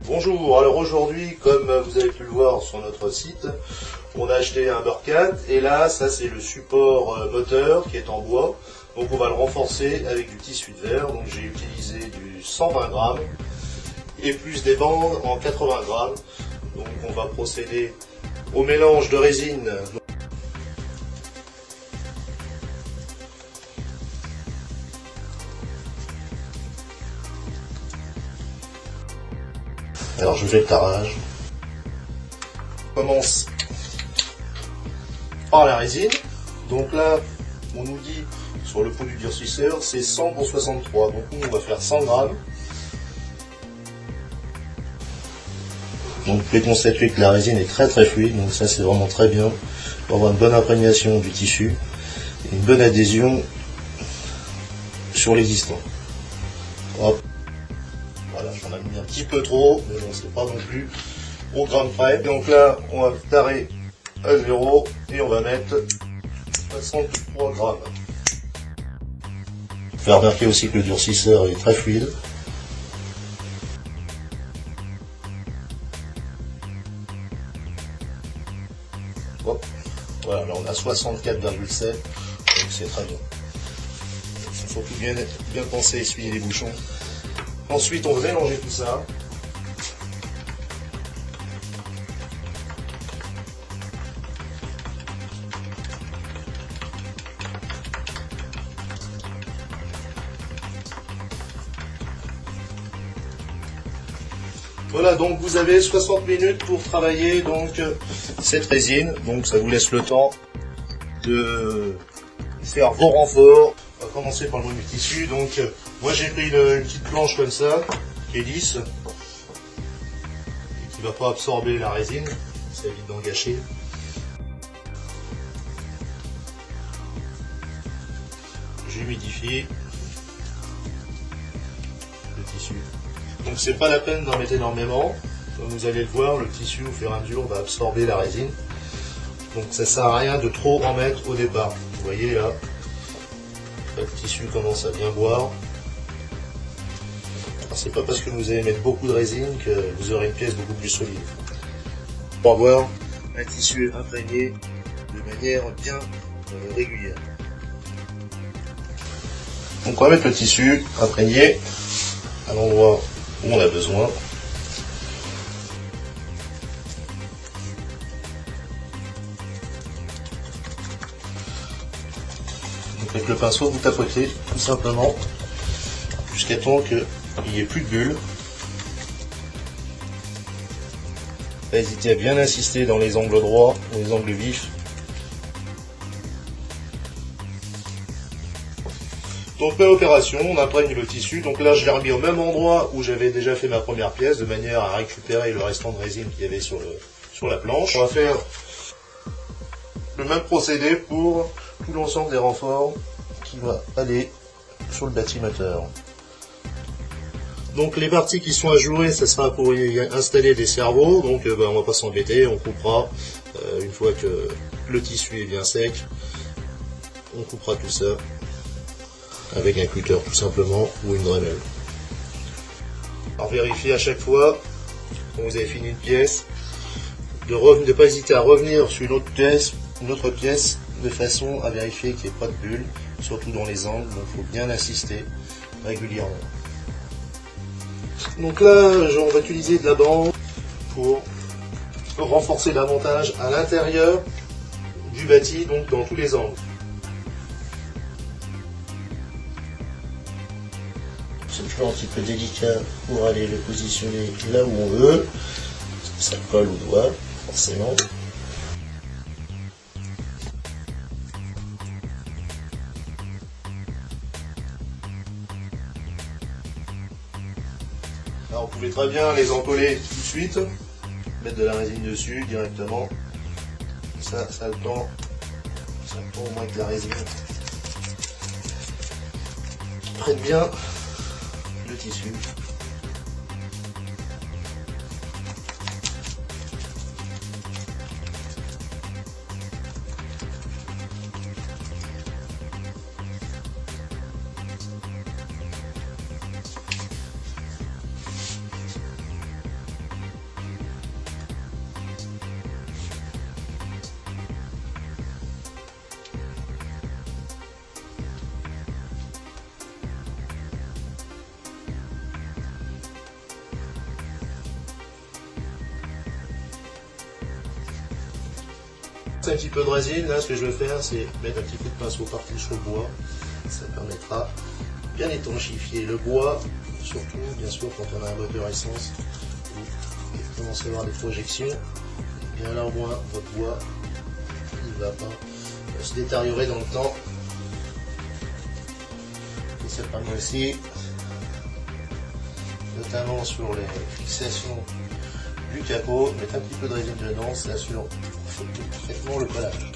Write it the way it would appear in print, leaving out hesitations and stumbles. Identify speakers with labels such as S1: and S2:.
S1: Bonjour, alors aujourd'hui, comme vous avez pu le voir sur notre site, on a acheté un Burkat et là, ça c'est le support moteur qui est en bois. Donc on va le renforcer avec du tissu de verre. Donc j'ai utilisé du 120 grammes et plus des bandes en 80 grammes. Donc on va procéder au mélange de résine. Alors je fais le tarage. On commence par la résine. Donc là, on nous dit sur le pot du durcisseur, c'est 100 pour 63. Donc nous, on va faire 100 grammes. Donc vous pouvez constater que la résine est très fluide. Donc ça, c'est vraiment très bien pour avoir une bonne imprégnation du tissu et une bonne adhésion sur l'existant. Hop. Voilà, j'en ai mis un petit peu trop, mais bon, c'est pas non plus au gramme près. Donc là, on va tarer à 0 et on va mettre 63 grammes. Faire remarquer aussi que le durcisseur est très fluide. Hop. Voilà, là on a 64,7, donc c'est très bien. Il faut bien penser à essuyer les bouchons. Ensuite, on va mélanger tout ça. Voilà, donc vous avez 60 minutes pour travailler donc cette résine. Donc ça vous laisse le temps de faire vos renforts. On va commencer par le menu tissu. Donc moi j'ai pris une petite planche comme ça, qui est lisse, et qui ne va pas absorber la résine, ça évite d'en gâcher. J'humidifie le tissu. Donc c'est pas la peine d'en mettre énormément. Comme vous allez le voir, le tissu au fur et à mesure va absorber la résine. Donc ça sert à rien de trop en mettre au départ. Vous voyez là, le tissu commence à bien boire. C'est pas parce que vous allez mettre beaucoup de résine que vous aurez une pièce beaucoup plus solide. Pour avoir un tissu imprégné de manière bien régulière. Donc on va mettre le tissu imprégné à l'endroit où on a besoin. Donc avec le pinceau, vous tapotez tout simplement jusqu'à temps qu'il n'y ait plus de bulles. N'hésitez à bien insister dans les angles droits ou les angles vifs. Donc même opération, on imprègne le tissu. Donc là je l'ai remis au même endroit où j'avais déjà fait ma première pièce, de manière à récupérer le restant de résine qu'il y avait sur la planche. On va faire le même procédé pour tout l'ensemble des renforts qui va aller sur le bâti moteur. Donc les parties qui sont ajourées, ça sera pour y installer des servos. Donc on va pas s'embêter, on coupera une fois que le tissu est bien sec. On coupera tout ça avec un cutter tout simplement ou une Dremel. Alors vérifiez à chaque fois, quand vous avez fini une pièce, de ne pas hésiter à revenir sur une autre pièce, de façon à vérifier qu'il n'y ait pas de bulles, surtout dans les angles. Donc il faut bien insister régulièrement. Donc là, on va utiliser de la bande pour renforcer davantage à l'intérieur du bâti, donc dans tous les angles. C'est toujours un petit peu délicat pour aller le positionner là où on veut. Ça colle au doigt, forcément. Alors vous pouvez très bien les encoller tout de suite, mettre de la résine dessus directement. Ça a le temps au moins que la résine prenne bien le tissu. un petit peu de résine. Là, ce que je vais faire, c'est mettre un petit coup de pinceau partout sur le bois. Ça permettra bien étanchifier le bois, surtout bien sûr quand on a un moteur essence, vous commencez à avoir des projections. Et bien là au moins votre bois il ne va pas se détériorer dans le temps. Et ça permet aussi, notamment sur les fixations du capot, mettre un petit peu de résine dedans, ça assure parfaitement le collage.